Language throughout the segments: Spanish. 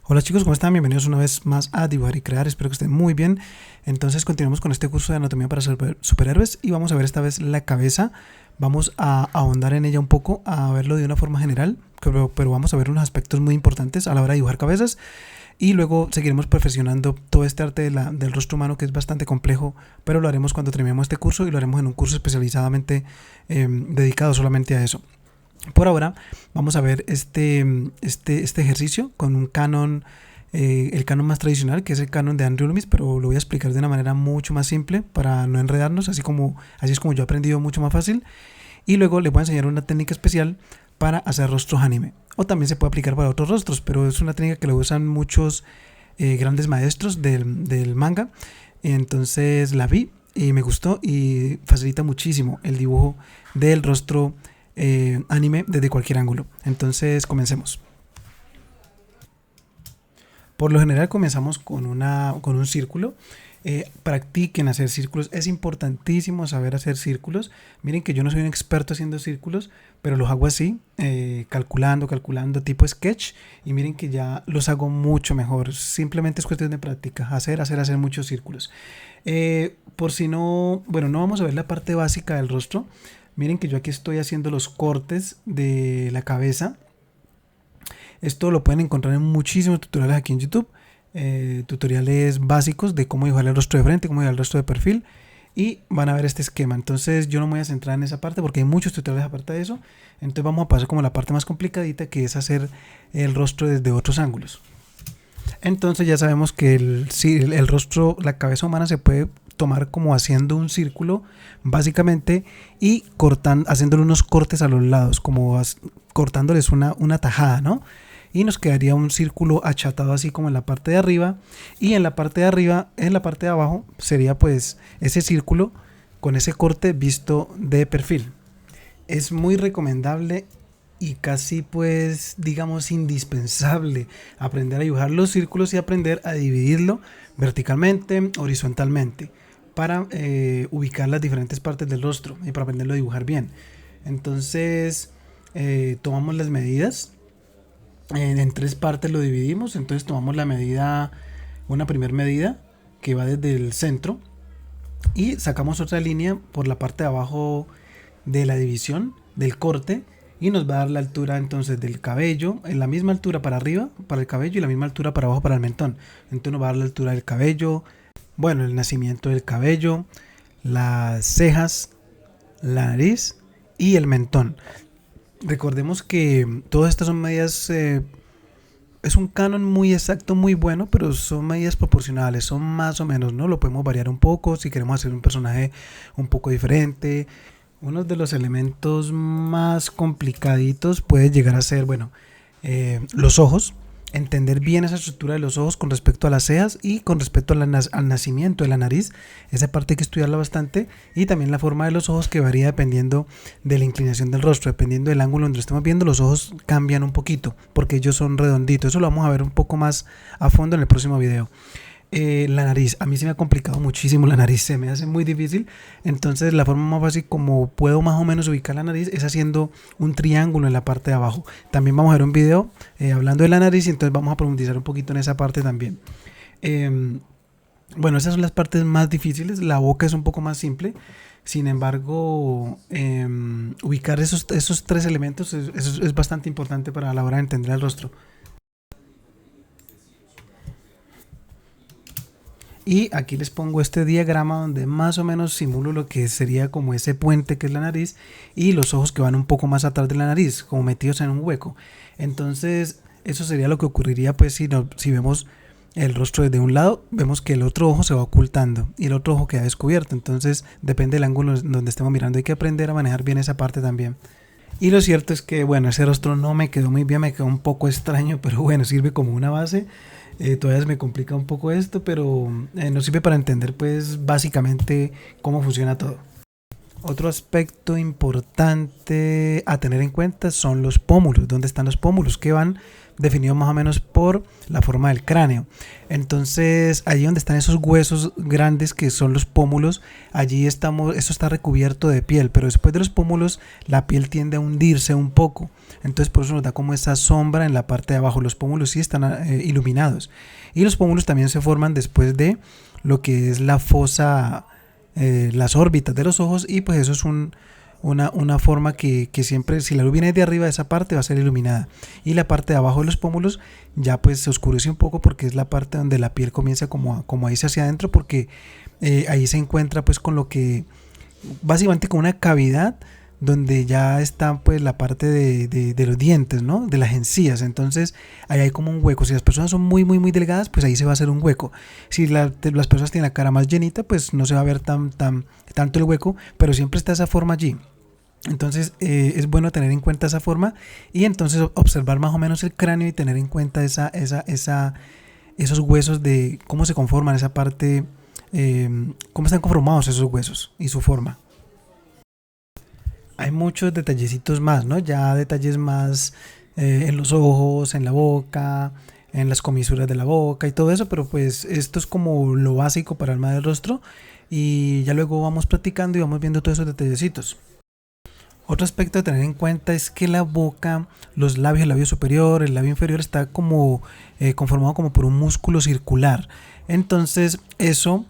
Hola chicos, ¿cómo están? Bienvenidos una vez más a Dibujar y Crear, espero que estén muy bien. Entonces continuamos con este curso de anatomía para superhéroes y vamos a ver esta vez la cabeza. Vamos a ahondar en ella un poco, a verlo de una forma general, pero vamos a ver unos aspectos muy importantes a la hora de dibujar cabezas. Y luego seguiremos perfeccionando todo este arte del rostro humano, que es bastante complejo, pero lo haremos cuando terminemos este curso y lo haremos en un curso especializadamente dedicado solamente a eso. Por ahora vamos a ver este ejercicio con un canon, el canon más tradicional, que es el canon de Andrew Loomis, pero lo voy a explicar de una manera mucho más simple para no enredarnos, así es como yo he aprendido mucho más fácil. Y luego les voy a enseñar una técnica especial para hacer rostros anime, o también se puede aplicar para otros rostros, pero es una técnica que lo usan muchos grandes maestros del manga. Entonces la vi y me gustó y facilita muchísimo el dibujo del rostro anime desde cualquier ángulo. Entonces comencemos. Por lo general comenzamos con un círculo. Practiquen hacer círculos, es importantísimo saber hacer círculos. Miren que yo no soy un experto haciendo círculos, pero los hago así, calculando, tipo sketch, y miren que ya los hago mucho mejor. Simplemente es cuestión de práctica, hacer muchos círculos. Por si no, bueno, no vamos a ver la parte básica del rostro. Miren que yo aquí estoy haciendo los cortes de la cabeza. Esto lo pueden encontrar en muchísimos tutoriales aquí en YouTube. Tutoriales básicos de cómo dibujar el rostro de frente, cómo dibujar el rostro de perfil. Y van a ver este esquema. Entonces yo no me voy a centrar en esa parte porque hay muchos tutoriales aparte de eso. Entonces vamos a pasar como la parte más complicadita, que es hacer el rostro desde otros ángulos. Entonces ya sabemos que el rostro, la cabeza humana se puede tomar como haciendo un círculo básicamente y haciéndole unos cortes a los lados, como cortándoles una tajada, ¿no? Y nos quedaría un círculo achatado así como en la parte de arriba, y en la parte de arriba, en la parte de abajo sería pues ese círculo con ese corte visto de perfil. Es muy recomendable y casi pues digamos indispensable aprender a dibujar los círculos y aprender a dividirlo verticalmente, horizontalmente, para ubicar las diferentes partes del rostro y para aprenderlo a dibujar bien. Entonces tomamos las medidas, en tres partes lo dividimos. Entonces tomamos la medida, una primera medida que va desde el centro, y sacamos otra línea por la parte de abajo de la división del corte, y nos va a dar la altura entonces del cabello, en la misma altura para arriba para el cabello y la misma altura para abajo para el mentón. Entonces nos va a dar la altura del cabello, bueno, el nacimiento del cabello, las cejas, la nariz y el mentón. Recordemos que todas estas son medidas, es un canon muy exacto, muy bueno, pero son medidas proporcionales, son más o menos, ¿no? Lo podemos variar un poco si queremos hacer un personaje un poco diferente. Uno de los elementos más complicaditos puede llegar a ser, bueno, los ojos. Entender bien esa estructura de los ojos con respecto a las cejas y con respecto al nacimiento de la nariz. Esa parte hay que estudiarla bastante. Y también la forma de los ojos, que varía dependiendo de la inclinación del rostro. Dependiendo del ángulo donde lo estemos viendo, los ojos cambian un poquito porque ellos son redonditos. Eso lo vamos a ver un poco más a fondo en el próximo video. La nariz, a mí se me ha complicado muchísimo la nariz, se me hace muy difícil. Entonces la forma más fácil como puedo más o menos ubicar la nariz es haciendo un triángulo en la parte de abajo. También vamos a ver un video hablando de la nariz, y entonces vamos a profundizar un poquito en esa parte también. Bueno, esas son las partes más difíciles. La boca es un poco más simple. Sin embargo, ubicar esos tres elementos es bastante importante para la hora de entender el rostro. Y aquí les pongo este diagrama donde más o menos simulo lo que sería como ese puente que es la nariz, y los ojos que van un poco más atrás de la nariz, como metidos en un hueco. Entonces eso sería lo que ocurriría pues si vemos el rostro desde un lado, vemos que el otro ojo se va ocultando y el otro ojo queda descubierto. Entonces depende del ángulo donde estemos mirando, hay que aprender a manejar bien esa parte también. Y lo cierto es que bueno, ese rostro no me quedó muy bien, me quedó un poco extraño, pero bueno, sirve como una base. Todavía se me complica un poco esto, pero nos sirve para entender pues básicamente cómo funciona todo. Otro aspecto importante a tener en cuenta son los pómulos. ¿Dónde están los pómulos? Que van definidos más o menos por la forma del cráneo. Entonces, allí donde están esos huesos grandes que son los pómulos, allí estamos, eso está recubierto de piel, pero después de los pómulos la piel tiende a hundirse un poco. Entonces, por eso nos da como esa sombra en la parte de abajo. Los pómulos sí están iluminados. Y los pómulos también se forman después de lo que es la fosa, las órbitas de los ojos, y pues eso es una forma que siempre, si la luz viene de arriba, esa parte va a ser iluminada, y la parte de abajo de los pómulos ya pues se oscurece un poco porque es la parte donde la piel comienza como a irse hacia adentro, porque ahí se encuentra pues con lo que básicamente con una cavidad donde ya está pues la parte de los dientes, ¿no? De las encías. Entonces ahí hay como un hueco. Si las personas son muy delgadas, pues ahí se va a hacer un hueco. Si las personas tienen la cara más llenita, pues no se va a ver tanto el hueco, pero siempre está esa forma allí. Entonces es bueno tener en cuenta esa forma y entonces observar más o menos el cráneo y tener en cuenta esos huesos de cómo se conforman esa parte, cómo están conformados esos huesos y su forma. Hay muchos detallecitos más, ¿no? Ya detalles más en los ojos, en la boca, en las comisuras de la boca y todo eso, pero pues esto es como lo básico para el mal del rostro y ya luego vamos practicando y vamos viendo todos esos detallecitos. Otro aspecto a tener en cuenta es que la boca, los labios, el labio superior, el labio inferior está como conformado como por un músculo circular. Entonces eso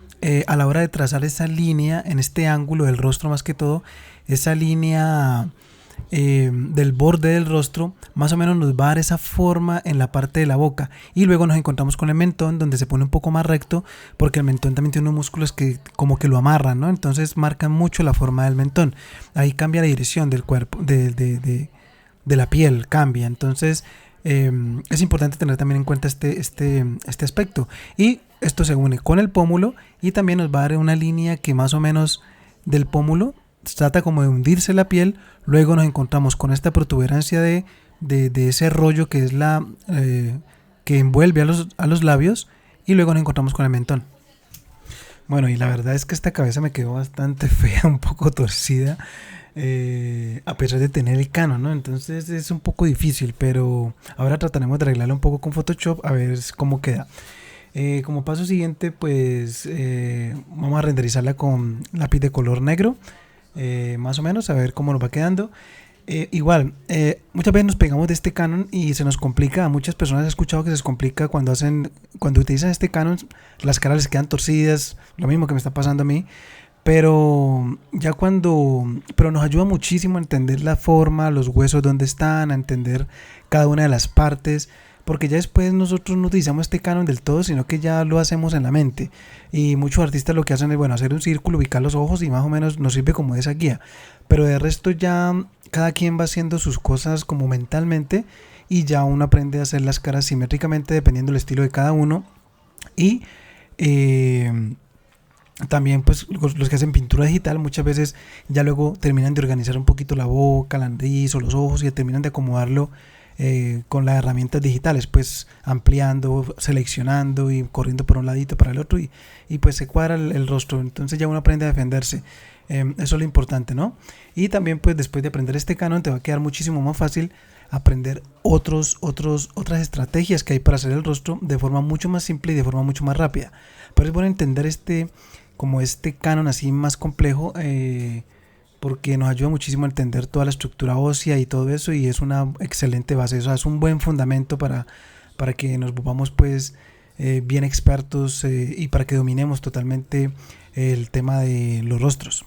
a la hora de trazar esa línea en este ángulo del rostro más que todo, esa línea del borde del rostro, más o menos nos va a dar esa forma en la parte de la boca. Y luego nos encontramos con el mentón, donde se pone un poco más recto, porque el mentón también tiene unos músculos que como que lo amarran, ¿no? Entonces marcan mucho la forma del mentón. Ahí cambia la dirección del cuerpo, de la piel, cambia. Entonces es importante tener también en cuenta este aspecto. Y esto se une con el pómulo y también nos va a dar una línea que más o menos del pómulo trata como de hundirse la piel. Luego nos encontramos con esta protuberancia de ese rollo que es que envuelve a los labios, y luego nos encontramos con el mentón. Bueno, y la verdad es que esta cabeza me quedó bastante fea, un poco torcida, a pesar de tener el Canon, ¿no? Entonces es un poco difícil, pero ahora trataremos de arreglarlo un poco con Photoshop a ver cómo queda. Como paso siguiente, pues vamos a renderizarla con lápiz de color negro, más o menos, a ver cómo nos va quedando. Igual, muchas veces nos pegamos de este Canon y se nos complica. A muchas personas he escuchado que se les complica cuando utilizan este Canon, las caras les quedan torcidas, lo mismo que me está pasando a mí. Pero nos ayuda muchísimo a entender la forma, los huesos donde están, a entender cada una de las partes, porque ya después nosotros no utilizamos este canon del todo, sino que ya lo hacemos en la mente. Y muchos artistas lo que hacen es, bueno, hacer un círculo, ubicar los ojos y más o menos nos sirve como esa guía. Pero de resto ya cada quien va haciendo sus cosas como mentalmente, y ya uno aprende a hacer las caras simétricamente dependiendo del estilo de cada uno. Y también pues los que hacen pintura digital muchas veces ya luego terminan de organizar un poquito la boca, la nariz o los ojos, y terminan de acomodarlo con las herramientas digitales, pues ampliando, seleccionando y corriendo por un ladito para el otro, y pues se cuadra el rostro. Entonces ya uno aprende a defenderse. Eso es lo importante, ¿no? Y también pues después de aprender este canon te va a quedar muchísimo más fácil aprender otras estrategias que hay para hacer el rostro de forma mucho más simple y de forma mucho más rápida. Pero es bueno entender este canon así más complejo, porque nos ayuda muchísimo a entender toda la estructura ósea y todo eso, y es una excelente base. O sea, es un buen fundamento para que nos volvamos pues bien expertos, y para que dominemos totalmente el tema de los rostros.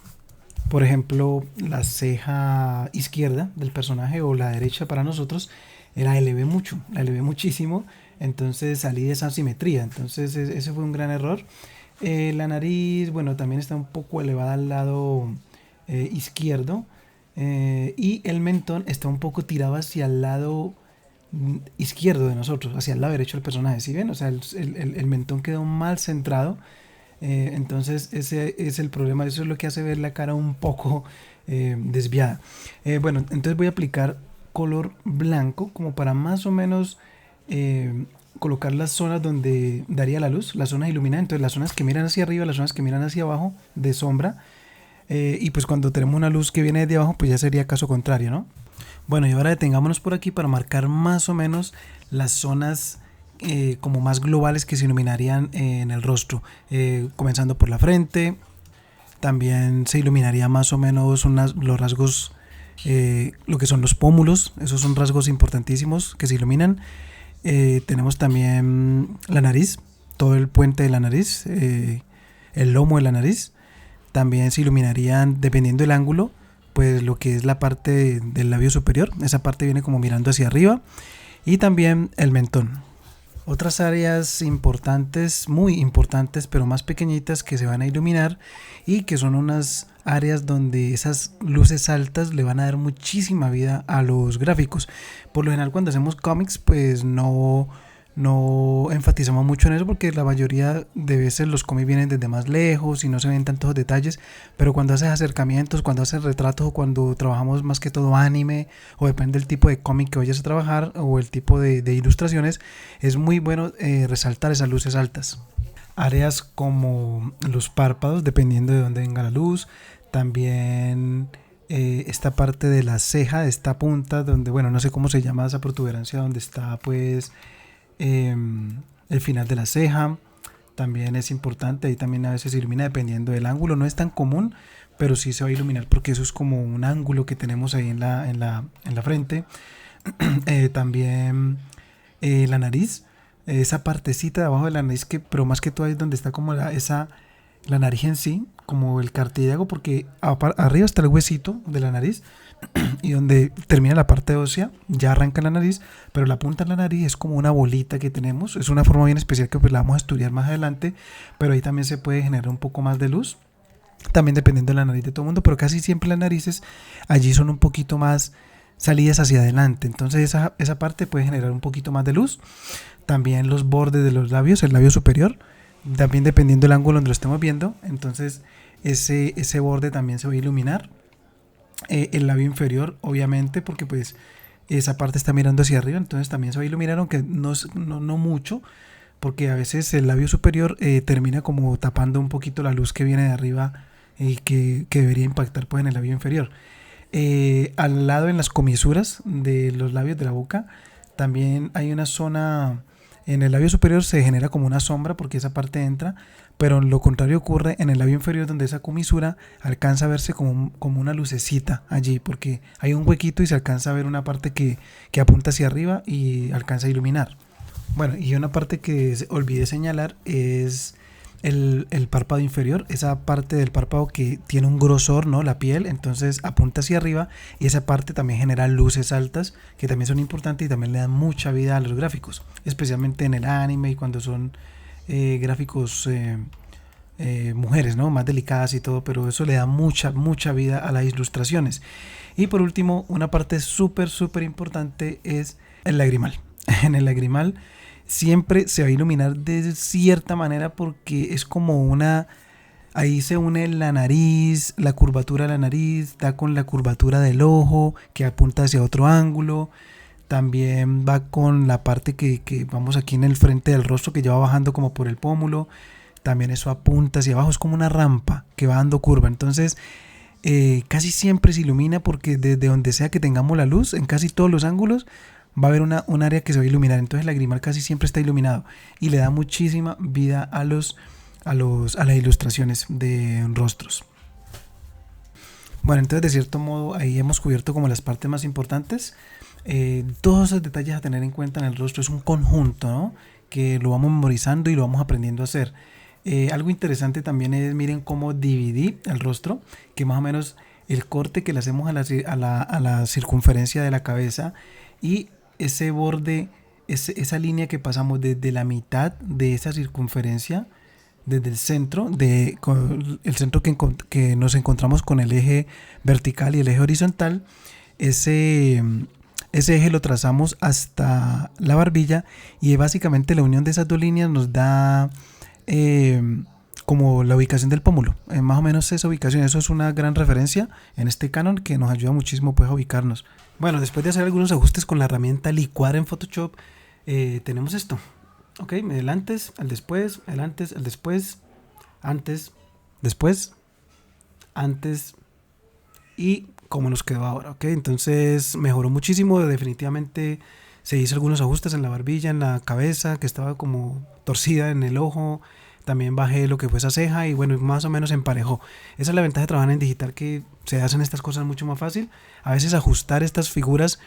Por ejemplo, la ceja izquierda del personaje o la derecha para nosotros, la elevé mucho, la elevé muchísimo, entonces salí de esa simetría. Entonces ese fue un gran error. La nariz, bueno, también está un poco elevada al lado izquierdo, y el mentón está un poco tirado hacia el lado izquierdo de nosotros, hacia el lado derecho del personaje. ¿Sí ven? O sea, el mentón quedó mal centrado. Entonces ese es el problema, eso es lo que hace ver la cara un poco desviada. Bueno, entonces voy a aplicar color blanco como para más o menos colocar las zonas donde daría la luz, las zonas iluminadas. Entonces las zonas que miran hacia arriba, las zonas que miran hacia abajo de sombra, Y pues cuando tenemos una luz que viene de abajo, pues ya sería caso contrario, ¿no? Bueno, y ahora detengámonos por aquí para marcar más o menos las zonas como más globales que se iluminarían en el rostro. Comenzando por la frente, también se iluminaría más o menos los rasgos, lo que son los pómulos, esos son rasgos importantísimos que se iluminan. Tenemos también la nariz, todo el puente de la nariz, el lomo de la nariz. También se iluminarían, dependiendo del ángulo, pues lo que es la parte del labio superior. Esa parte viene como mirando hacia arriba. Y también el mentón. Otras áreas importantes, muy importantes, pero más pequeñitas que se van a iluminar y que son unas áreas donde esas luces altas le van a dar muchísima vida a los gráficos. Por lo general cuando hacemos cómics pues no enfatizamos mucho en eso porque la mayoría de veces los cómics vienen desde más lejos y no se ven tantos detalles, pero cuando haces acercamientos, cuando haces retratos o cuando trabajamos más que todo anime o depende del tipo de cómic que vayas a trabajar o el tipo de ilustraciones, es muy bueno resaltar esas luces altas. Áreas como los párpados, dependiendo de dónde venga la luz, también esta parte de la ceja, esta punta donde, bueno, no sé cómo se llama esa protuberancia donde está pues eh, el final de la ceja, también es importante, ahí también a veces se ilumina dependiendo del ángulo, no es tan común, pero sí se va a iluminar porque eso es como un ángulo que tenemos ahí en la frente. También la nariz, esa partecita de abajo de la nariz, que, pero más que todo ahí es donde está como la nariz en sí, como el cartílago, porque arriba está el huesito de la nariz y donde termina la parte ósea, ya arranca la nariz, pero la punta de la nariz es como una bolita que tenemos, es una forma bien especial que pues la vamos a estudiar más adelante, pero ahí también se puede generar un poco más de luz, también dependiendo de la nariz de todo el mundo, pero casi siempre las narices allí son un poquito más salidas hacia adelante, entonces esa parte puede generar un poquito más de luz. También los bordes de los labios, el labio superior, también dependiendo del ángulo donde lo estemos viendo, entonces ese borde también se va a iluminar. El labio inferior, obviamente, porque pues esa parte está mirando hacia arriba, entonces también se va a iluminar, aunque no mucho, porque a veces el labio superior termina como tapando un poquito la luz que viene de arriba y que debería impactar pues en el labio inferior. Al lado en las comisuras de los labios de la boca también hay una zona, en el labio superior se genera como una sombra porque esa parte entra, pero lo contrario ocurre en el labio inferior donde esa comisura alcanza a verse como una lucecita allí porque hay un huequito y se alcanza a ver una parte que apunta hacia arriba y alcanza a iluminar. Bueno, y una parte que olvidé señalar es el párpado inferior, esa parte del párpado que tiene un grosor, ¿no? La piel, entonces apunta hacia arriba y esa parte también genera luces altas que también son importantes y también le dan mucha vida a los gráficos, especialmente en el anime y cuando son gráficos mujeres, ¿no? Más delicadas y todo, pero eso le da mucha vida a las ilustraciones. Y por último, una parte súper importante es el lagrimal. En el lagrimal siempre se va a iluminar de cierta manera porque es como una, ahí se une la nariz, la curvatura de la nariz, da con la curvatura del ojo que apunta hacia otro ángulo, también va con la parte que vamos aquí en el frente del rostro que ya va bajando como por el pómulo, también eso apunta hacia abajo, es como una rampa que va dando curva, entonces casi siempre se ilumina porque desde donde sea que tengamos la luz, en casi todos los ángulos, va a haber un área que se va a iluminar. Entonces el lagrimal casi siempre está iluminado y le da muchísima vida a las ilustraciones de rostros. Bueno, entonces de cierto modo ahí hemos cubierto como las partes más importantes. Todos esos detalles a tener en cuenta en el rostro es un conjunto, ¿no? Que lo vamos memorizando y lo vamos aprendiendo a hacer. Algo interesante también es, miren cómo dividí el rostro, que más o menos el corte que le hacemos a la circunferencia de la cabeza y ese borde, esa línea que pasamos desde la mitad de esa circunferencia, desde el centro, el centro que nos encontramos con el eje vertical y el eje horizontal, ese, ese eje lo trazamos hasta la barbilla y básicamente la unión de esas dos líneas nos da como la ubicación del pómulo, más o menos esa ubicación, eso es una gran referencia en este canon que nos ayuda muchísimo pues a ubicarnos. Bueno, después de hacer algunos ajustes con la herramienta licuar en Photoshop, tenemos esto. Ok, el antes, el después, el antes, el después, antes, después, antes y cómo nos quedó ahora, ¿ok? Entonces mejoró muchísimo, definitivamente se hizo algunos ajustes en la barbilla, en la cabeza, que estaba como torcida en el ojo, también bajé lo que fue esa ceja y bueno, más o menos emparejó. Esa es la ventaja de trabajar en digital, que se hacen estas cosas mucho más fácil. A veces ajustar estas figuras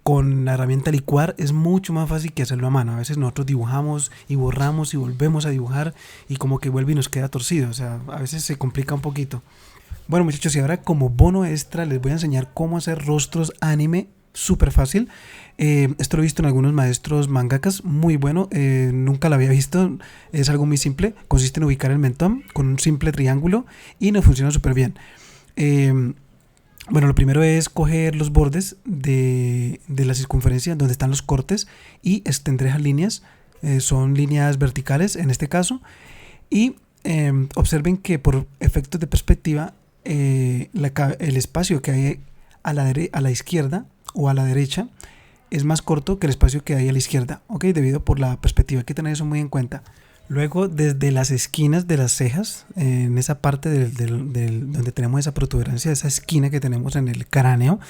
con la herramienta licuar es mucho más fácil que hacerlo a mano. A veces nosotros dibujamos y borramos y volvemos a dibujar y como que vuelve y nos queda torcido. O sea, a veces se complica un poquito. Bueno muchachos, y ahora como bono extra les voy a enseñar cómo hacer rostros anime súper fácil. Esto lo he visto en algunos maestros mangakas, muy bueno, nunca lo había visto, es algo muy simple, consiste en ubicar el mentón con un simple triángulo y nos funciona súper bien. Bueno, lo primero es coger los bordes de la circunferencia donde están los cortes y extender esas líneas, son líneas verticales en este caso, y observen que por efectos de perspectiva el espacio que hay a la izquierda o a la derecha es más corto que el espacio que hay a la izquierda, ¿ok? Debido por la perspectiva, hay que tener eso muy en cuenta. Luego, desde las esquinas de las cejas, en esa parte donde tenemos esa protuberancia, esa esquina que tenemos en el cráneo,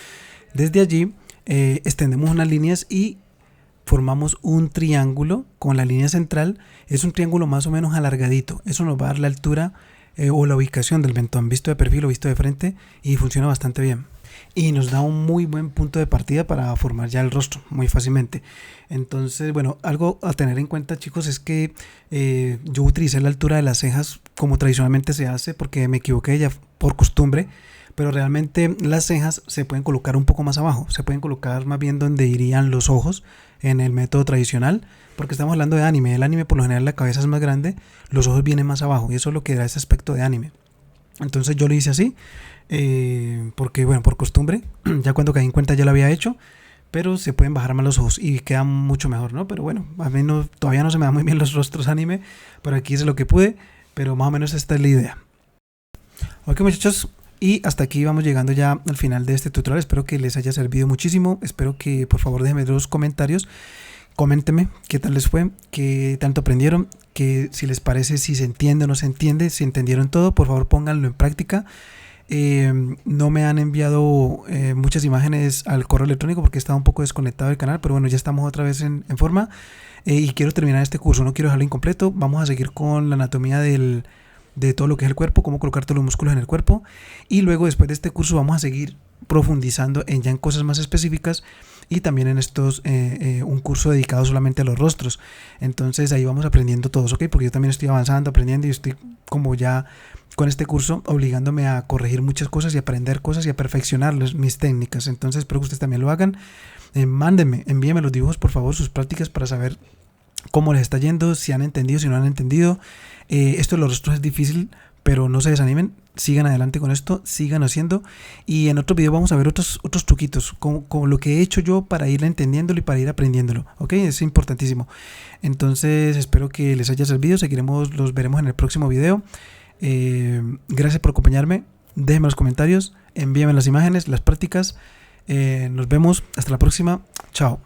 desde allí extendemos unas líneas y formamos un triángulo con la línea central. Es un triángulo más o menos alargadito. Eso nos va a dar la altura o la ubicación del mentón, visto de perfil o visto de frente, y funciona bastante bien. Y nos da un muy buen punto de partida para formar ya el rostro muy fácilmente. Entonces, bueno, algo a tener en cuenta, chicos, es que yo utilicé la altura de las cejas como tradicionalmente se hace porque me equivoqué ya por costumbre, pero realmente las cejas se pueden colocar un poco más abajo, se pueden colocar más bien donde irían los ojos en el método tradicional, porque estamos hablando de anime. El anime por lo general la cabeza es más grande, los ojos vienen más abajo y eso es lo que da ese aspecto de anime. Entonces yo lo hice así, porque bueno, por costumbre, ya cuando caí en cuenta ya lo había hecho, pero se pueden bajar más los ojos y queda mucho mejor, ¿no? Pero bueno, a mí no, todavía no se me dan muy bien los rostros anime, pero aquí hice lo que pude, pero más o menos esta es la idea. Ok muchachos, y hasta aquí vamos llegando ya al final de este tutorial. Espero que les haya servido muchísimo, espero que por favor déjenme los comentarios. Coméntenme qué tal les fue, qué tanto aprendieron, que si les parece, si se entiende o no se entiende, si entendieron todo, por favor pónganlo en práctica. No me han enviado muchas imágenes al correo electrónico porque estaba un poco desconectado del canal, pero bueno, ya estamos otra vez en forma y quiero terminar este curso, no quiero dejarlo incompleto. Vamos a seguir con la anatomía de todo lo que es el cuerpo, cómo colocar todos los músculos en el cuerpo, y luego después de este curso vamos a seguir profundizando ya en cosas más específicas y también en estos un curso dedicado solamente a los rostros. Entonces ahí vamos aprendiendo todos, ¿ok? Porque yo también estoy avanzando, aprendiendo y estoy como ya con este curso obligándome a corregir muchas cosas y aprender cosas y a perfeccionar mis técnicas. Entonces espero que ustedes también lo hagan. Mándenme, envíenme los dibujos por favor, sus prácticas, para saber cómo les está yendo, si han entendido, si no han entendido. Esto de los rostros es difícil, pero no se desanimen, sigan adelante con esto, sigan haciendo, y en otro video vamos a ver otros truquitos, con lo que he hecho yo para ir entendiéndolo y para ir aprendiéndolo, ok, es importantísimo. Entonces espero que les haya servido, los veremos en el próximo video. Gracias por acompañarme, déjenme los comentarios, envíenme las imágenes, las prácticas, nos vemos, hasta la próxima, chao.